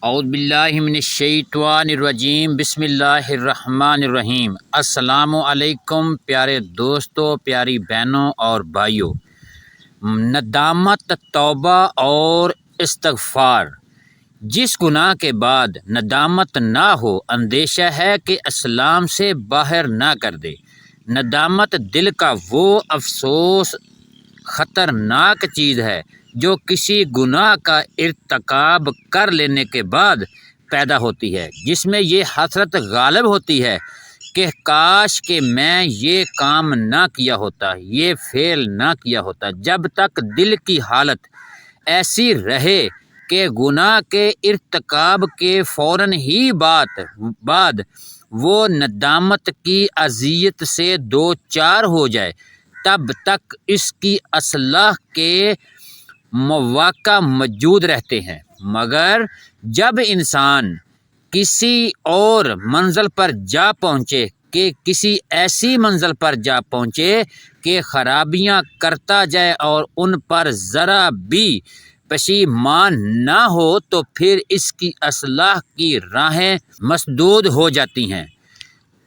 اعوذ باللہ من الشیطان الرجیم، بسم اللہ الرحمن الرحیم۔ السلام علیکم پیارے دوستو، پیاری بہنوں اور بھائیوں۔ ندامت، توبہ اور استغفار۔ جس گناہ کے بعد ندامت نہ ہو، اندیشہ ہے کہ اسلام سے باہر نہ کر دے۔ ندامت دل کا وہ افسوس خطرناک چیز ہے جو کسی گناہ کا ارتکاب کر لینے کے بعد پیدا ہوتی ہے، جس میں یہ حسرت غالب ہوتی ہے کہ کاش کہ میں یہ کام نہ کیا ہوتا، یہ فعل نہ کیا ہوتا۔ جب تک دل کی حالت ایسی رہے کہ گناہ کے ارتکاب کے فوراً ہی بعد وہ ندامت کی اذیت سے دو چار ہو جائے، تب تک اس کی اصلاح کے مواقع موجود رہتے ہیں۔ مگر جب انسان کسی اور منزل پر جا پہنچے کسی ایسی منزل پر جا پہنچے کہ خرابیاں کرتا جائے اور ان پر ذرا بھی پشیمان نہ ہو، تو پھر اس کی اصلاح کی راہیں مسدود ہو جاتی ہیں۔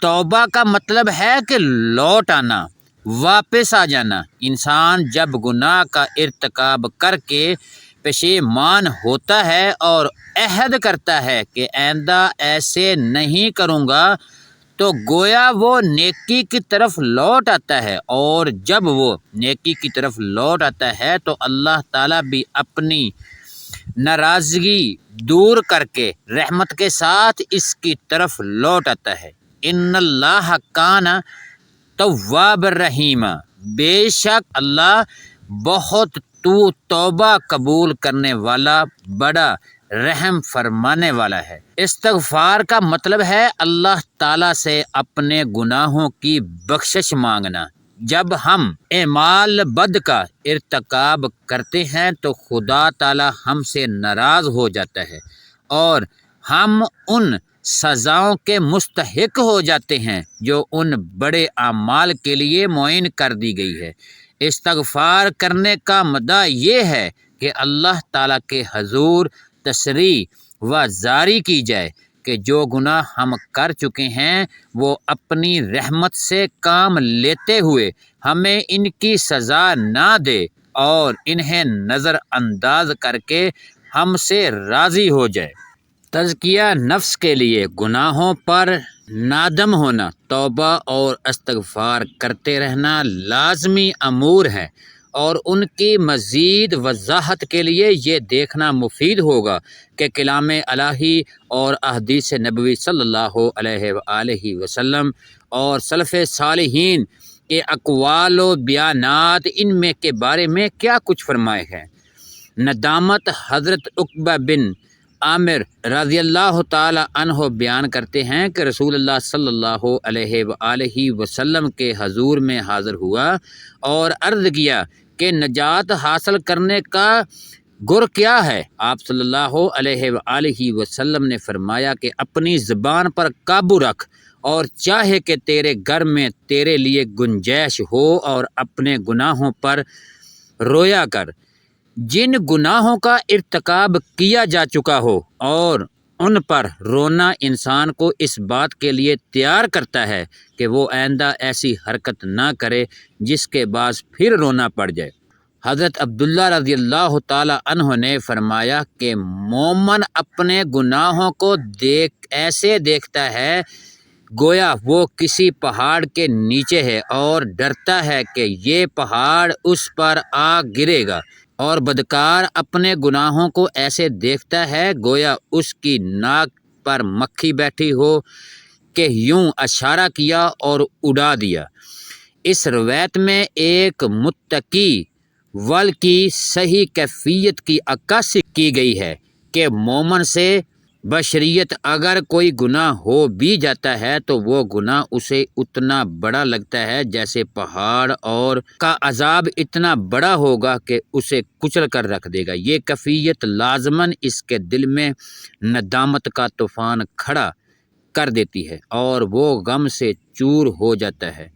توبہ کا مطلب ہے کہ لوٹ آنا، واپس آ جانا۔ انسان جب گناہ کا ارتکاب کر کے پشیمان ہوتا ہے اور عہد کرتا ہے کہ آئندہ ایسے نہیں کروں گا، تو گویا وہ نیکی کی طرف لوٹ آتا ہے، اور جب وہ نیکی کی طرف لوٹ آتا ہے تو اللہ تعالیٰ بھی اپنی ناراضگی دور کر کے رحمت کے ساتھ اس کی طرف لوٹ آتا ہے۔ ان اللہ کان تواب الرحیم، بے شک اللہ بہت توبہ قبول کرنے والا، بڑا رحم فرمانے والا ہے۔ استغفار کا مطلب ہے اللہ تعالیٰ سے اپنے گناہوں کی بخشش مانگنا۔ جب ہم اعمال بد کا ارتکاب کرتے ہیں تو خدا تعالیٰ ہم سے ناراض ہو جاتا ہے اور ہم ان سزاؤں کے مستحق ہو جاتے ہیں جو ان بڑے اعمال کے لیے معین کر دی گئی ہے۔ استغفار کرنے کا مدعا یہ ہے کہ اللہ تعالیٰ کے حضور تصریح و زاری کی جائے کہ جو گناہ ہم کر چکے ہیں وہ اپنی رحمت سے کام لیتے ہوئے ہمیں ان کی سزا نہ دے اور انہیں نظر انداز کر کے ہم سے راضی ہو جائے۔ تزکیہ نفس کے لیے گناہوں پر نادم ہونا، توبہ اور استغفار کرتے رہنا لازمی امور ہے، اور ان کی مزید وضاحت کے لیے یہ دیکھنا مفید ہوگا کہ کلام الہی اور احادیث نبوی صلی اللہ علیہ وآلہ وسلم اور سلف صالحین کے اقوال و بیانات ان میں کے بارے میں کیا کچھ فرمائے ہیں۔ ندامت۔ حضرت عقبہ بن عامر رضی اللہ تعالی عنہ بیان کرتے ہیں کہ رسول اللہ صلی اللہ علیہ وآلہ وسلم کے حضور میں حاضر ہوا اور عرض کیا کہ نجات حاصل کرنے کا گر کیا ہے؟ آپ صلی اللہ علیہ وآلہ وسلم نے فرمایا کہ اپنی زبان پر قابو رکھ، اور چاہے کہ تیرے گھر میں تیرے لیے گنجائش ہو، اور اپنے گناہوں پر رویا کر، جن گناہوں کا ارتکاب کیا جا چکا ہو، اور ان پر رونا انسان کو اس بات کے لیے تیار کرتا ہے کہ وہ آئندہ ایسی حرکت نہ کرے جس کے باعث پھر رونا پڑ جائے۔ حضرت عبداللہ رضی اللہ تعالی عنہ نے فرمایا کہ مومن اپنے گناہوں کو ایسے دیکھتا ہے گویا وہ کسی پہاڑ کے نیچے ہے اور ڈرتا ہے کہ یہ پہاڑ اس پر آ گرے گا، اور بدکار اپنے گناہوں کو ایسے دیکھتا ہے گویا اس کی ناک پر مکھی بیٹھی ہو کہ یوں اشارہ کیا اور اڑا دیا۔ اس روایت میں ایک متقی ول کی صحیح کیفیت کی عکاسی کی گئی ہے کہ مومن سے بشریت اگر کوئی گناہ ہو بھی جاتا ہے تو وہ گناہ اسے اتنا بڑا لگتا ہے جیسے پہاڑ، اور کا عذاب اتنا بڑا ہوگا کہ اسے کچل کر رکھ دے گا۔ یہ کیفیت لازماً اس کے دل میں ندامت کا طوفان کھڑا کر دیتی ہے اور وہ غم سے چور ہو جاتا ہے،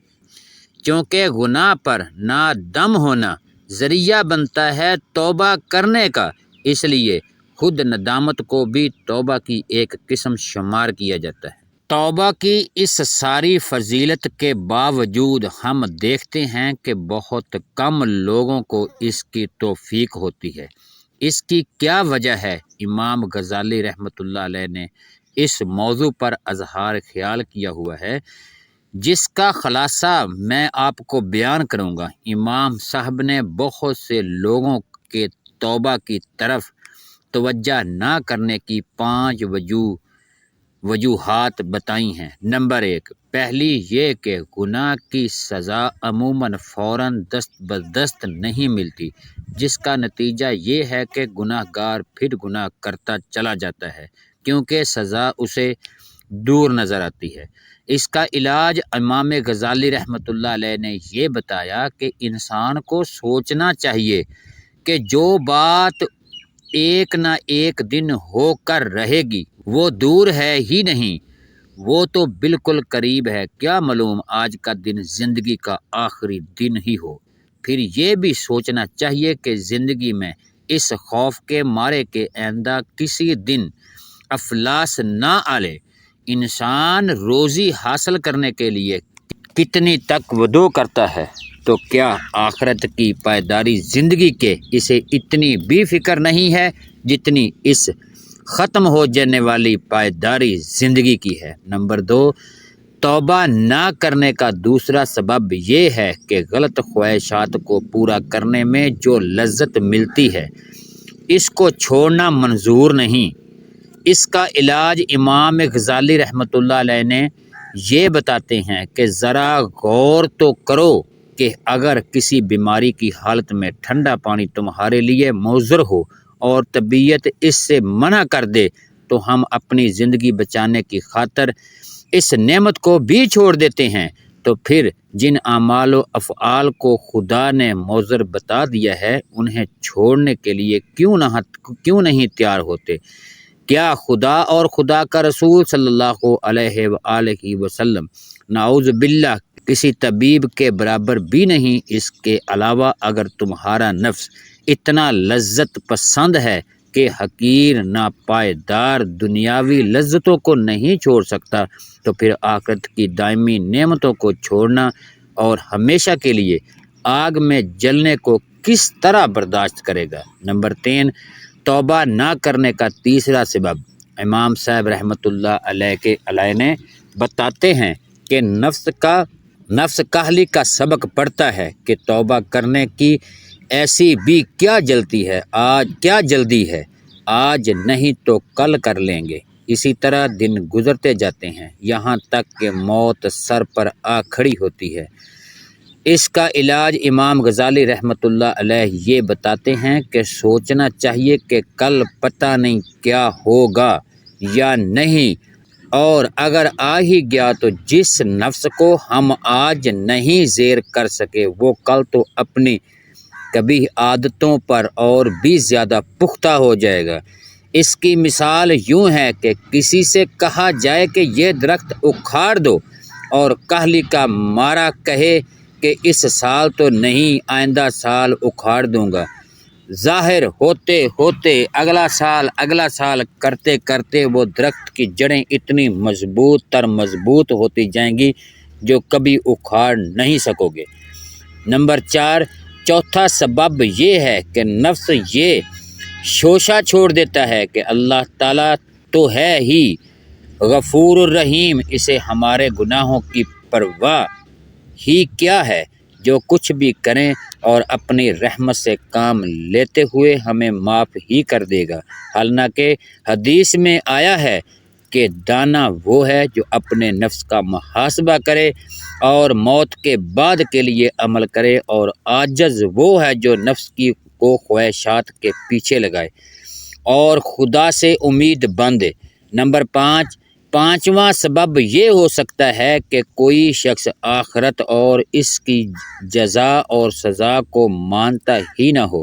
چونکہ گناہ پر نادم ہونا ذریعہ بنتا ہے توبہ کرنے کا۔ اس لیے خود ندامت کو بھی توبہ کی ایک قسم شمار کیا جاتا ہے۔ توبہ کی اس ساری فضیلت کے باوجود ہم دیکھتے ہیں کہ بہت کم لوگوں کو اس کی توفیق ہوتی ہے۔ اس کی کیا وجہ ہے؟ امام غزالی رحمۃ اللہ علیہ نے اس موضوع پر اظہار خیال کیا ہوا ہے، جس کا خلاصہ میں آپ کو بیان کروں گا۔ امام صاحب نے بہت سے لوگوں کے توبہ کی طرف توجہ نہ کرنے کی 5 وجوہات بتائی ہیں۔ نمبر 1، پہلی یہ کہ گناہ کی سزا عموماً فوراً دست بدست نہیں ملتی، جس کا نتیجہ یہ ہے کہ گناہ گار پھر گناہ کرتا چلا جاتا ہے کیونکہ سزا اسے دور نظر آتی ہے۔ اس کا علاج امام غزالی رحمۃ اللہ علیہ نے یہ بتایا کہ انسان کو سوچنا چاہیے کہ جو بات ایک نہ ایک دن ہو کر رہے گی وہ دور ہے ہی نہیں، وہ تو بالکل قریب ہے، کیا معلوم آج کا دن زندگی کا آخری دن ہی ہو۔ پھر یہ بھی سوچنا چاہیے کہ زندگی میں اس خوف کے مارے کہ آئندہ کسی دن افلاس نہ آلے، انسان روزی حاصل کرنے کے لیے کتنی تک ودو کرتا ہے، تو کیا آخرت کی پائیداری زندگی کے اسے اتنی بھی فکر نہیں ہے جتنی اس ختم ہو جانے والی پائیداری زندگی کی ہے۔ نمبر 2، توبہ نہ کرنے کا دوسرا سبب یہ ہے کہ غلط خواہشات کو پورا کرنے میں جو لذت ملتی ہے اس کو چھوڑنا منظور نہیں۔ اس کا علاج امام غزالی رحمۃ اللہ علیہ نے یہ بتاتے ہیں کہ ذرا غور تو کرو کہ اگر کسی بیماری کی حالت میں ٹھنڈا پانی تمہارے لیے مضر ہو اور طبیعت اس سے منع کر دے تو ہم اپنی زندگی بچانے کی خاطر اس نعمت کو بھی چھوڑ دیتے ہیں، تو پھر جن اعمال و افعال کو خدا نے مضر بتا دیا ہے انہیں چھوڑنے کے لیے کیوں نہیں تیار ہوتے؟ کیا خدا اور خدا کا رسول صلی اللہ علیہ وآلہ وسلم نعوذ باللہ کسی طبیب کے برابر بھی نہیں؟ اس کے علاوہ اگر تمہارا نفس اتنا لذت پسند ہے کہ حقیر ناپائیدار دنیاوی لذتوں کو نہیں چھوڑ سکتا، تو پھر آخرت کی دائمی نعمتوں کو چھوڑنا اور ہمیشہ کے لیے آگ میں جلنے کو کس طرح برداشت کرے گا؟ نمبر 3، توبہ نہ کرنے کا تیسرا سبب امام صاحب رحمۃ اللہ علیہ نے بتاتے ہیں کہ نفس کاہلی کا سبق پڑتا ہے کہ توبہ کرنے کی ایسی بھی کیا جلدی ہے، آج نہیں تو کل کر لیں گے۔ اسی طرح دن گزرتے جاتے ہیں یہاں تک کہ موت سر پر آ کھڑی ہوتی ہے۔ اس کا علاج امام غزالی رحمۃ اللہ علیہ یہ بتاتے ہیں کہ سوچنا چاہیے کہ کل پتہ نہیں کیا ہوگا یا نہیں، اور اگر آ ہی گیا تو جس نفس کو ہم آج نہیں زیر کر سکے وہ کل تو اپنی کبھی عادتوں پر اور بھی زیادہ پختہ ہو جائے گا۔ اس کی مثال یوں ہے کہ کسی سے کہا جائے کہ یہ درخت اکھاڑ دو اور کاہلی کا مارا کہے کہ اس سال تو نہیں آئندہ سال اکھاڑ دوں گا، ظاہر ہوتے ہوتے اگلا سال کرتے کرتے وہ درخت کی جڑیں اتنی مضبوط ہوتی جائیں گی جو کبھی اکھاڑ نہیں سکو گے۔ نمبر 4، چوتھا سبب یہ ہے کہ نفس یہ شوشہ چھوڑ دیتا ہے کہ اللہ تعالیٰ تو ہے ہی غفور الرحیم، اسے ہمارے گناہوں کی پرواہ ہی کیا ہے، جو کچھ بھی کریں اور اپنی رحمت سے کام لیتے ہوئے ہمیں معاف ہی کر دے گا۔ حالانکہ حدیث میں آیا ہے کہ دانا وہ ہے جو اپنے نفس کا محاسبہ کرے اور موت کے بعد کے لیے عمل کرے، اور عاجز وہ ہے جو نفس کو خواہشات کے پیچھے لگائے اور خدا سے امید باندھے۔ نمبر 5، پانچواں سبب یہ ہو سکتا ہے کہ کوئی شخص آخرت اور اس کی جزا اور سزا کو مانتا ہی نہ ہو۔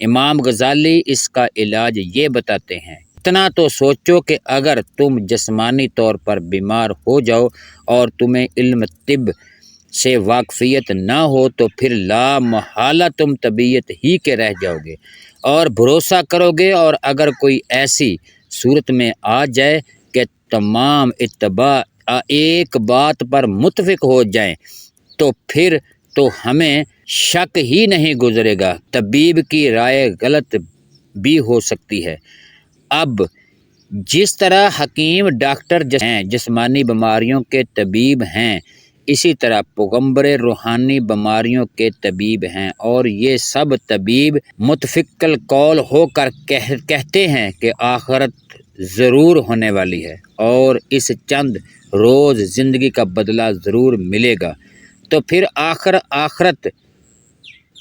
امام غزالی اس کا علاج یہ بتاتے ہیں، اتنا تو سوچو کہ اگر تم جسمانی طور پر بیمار ہو جاؤ اور تمہیں علم طب سے واقفیت نہ ہو تو پھر لا محالہ تم طبیعت ہی کے رہ جاؤ گے، اور بھروسہ کرو گے، اور اگر کوئی ایسی صورت میں آ جائے کہ تمام اتباع ایک بات پر متفق ہو جائیں تو پھر تو ہمیں شک ہی نہیں گزرے گا۔ طبیب کی رائے غلط بھی ہو سکتی ہے۔ اب جس طرح حکیم ڈاکٹر ہیں جسمانی بیماریوں کے طبیب ہیں، اسی طرح پیغمبر روحانی بیماریوں کے طبیب ہیں، اور یہ سب طبیب متفق القول ہو کر کہتے ہیں کہ آخرت ضرور ہونے والی ہے اور اس چند روز زندگی کا بدلہ ضرور ملے گا، تو پھر آخرت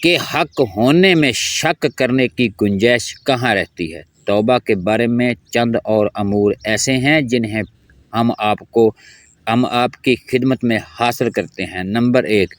کے حق ہونے میں شک کرنے کی گنجائش کہاں رہتی ہے؟ توبہ کے بارے میں چند اور امور ایسے ہیں جنہیں ہم آپ کی خدمت میں حاصل کرتے ہیں۔ نمبر 1،